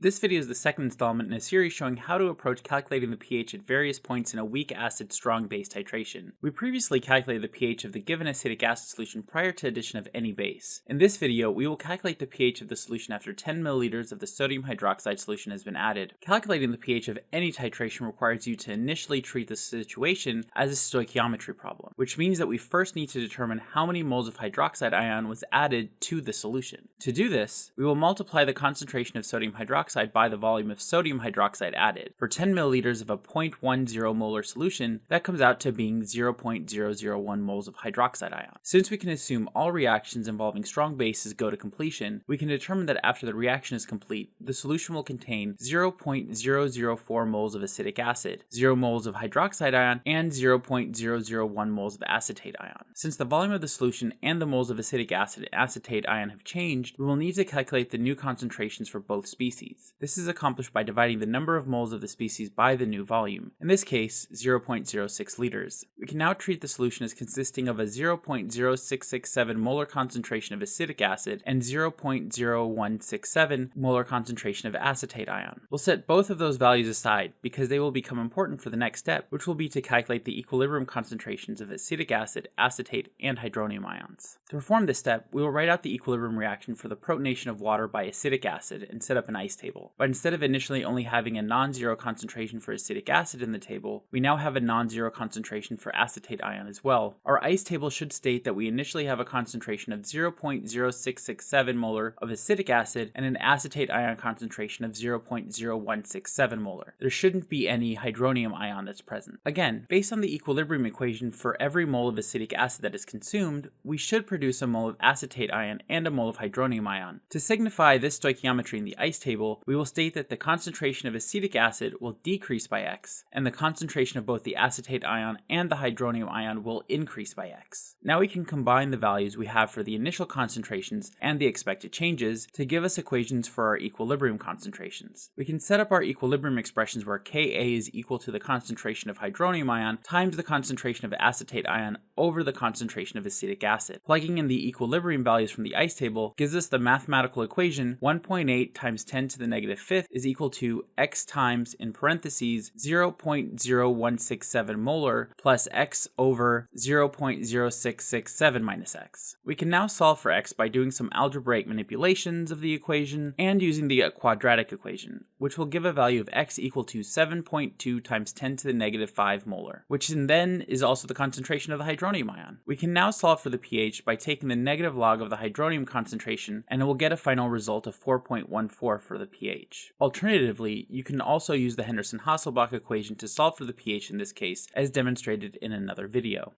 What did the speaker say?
This video is the second installment in a series showing how to approach calculating the pH at various points in a weak acid strong base titration. We previously calculated the pH of the given acetic acid solution prior to addition of any base. In this video, we will calculate the pH of the solution after 10 milliliters of the sodium hydroxide solution has been added. Calculating the pH of any titration requires you to initially treat the situation as a stoichiometry problem, which means that we first need to determine how many moles of hydroxide ion was added to the solution. To do this, we will multiply the concentration of sodium hydroxide by the volume of sodium hydroxide added. For 10 milliliters of a 0.10 molar solution, that comes out to being 0.001 moles of hydroxide ion. Since we can assume all reactions involving strong bases go to completion, we can determine that after the reaction is complete, the solution will contain 0.004 moles of acetic acid, 0 moles of hydroxide ion, and 0.001 moles of acetate ion. Since the volume of the solution and the moles of acetic acid and acetate ion have changed, we will need to calculate the new concentrations for both species. This is accomplished by dividing the number of moles of the species by the new volume, in this case 0.06 liters. We can now treat the solution as consisting of a 0.0667 molar concentration of acetic acid and 0.0167 molar concentration of acetate ion. We'll set both of those values aside because they will become important for the next step, which will be to calculate the equilibrium concentrations of acetic acid, acetate, and hydronium ions. To perform this step, we will write out the equilibrium reaction for the protonation of water by acetic acid and set up an ice table. But instead of initially only having a non-zero concentration for acetic acid in the table, we now have a non-zero concentration for acetate ion as well. Our ice table should state that we initially have a concentration of 0.0667 molar of acetic acid and an acetate ion concentration of 0.0167 molar. There shouldn't be any hydronium ion that's present. Again, based on the equilibrium equation for every mole of acetic acid that is consumed, we should produce a mole of acetate ion and a mole of hydronium ion. To signify this stoichiometry in the ice table, we will state that the concentration of acetic acid will decrease by x, and the concentration of both the acetate ion and the hydronium ion will increase by x. Now we can combine the values we have for the initial concentrations and the expected changes to give us equations for our equilibrium concentrations. We can set up our equilibrium expressions where Ka is equal to the concentration of hydronium ion times the concentration of acetate ion over the concentration of acetic acid. Plugging in the equilibrium values from the ice table gives us the mathematical equation 1.8 times 10 to the negative fifth is equal to x times, in parentheses, 0.0167 molar plus x over 0.0667 minus x. We can now solve for x by doing some algebraic manipulations of the equation and using the quadratic equation, which will give a value of x equal to 7.2 times 10 to the negative 5 molar, which then is also the concentration of the hydronium ion. We can now solve for the pH by taking the negative log of the hydronium concentration, and it will get a final result of 4.14 for the pH. Alternatively, you can also use the Henderson-Hasselbalch equation to solve for the pH in this case, as demonstrated in another video.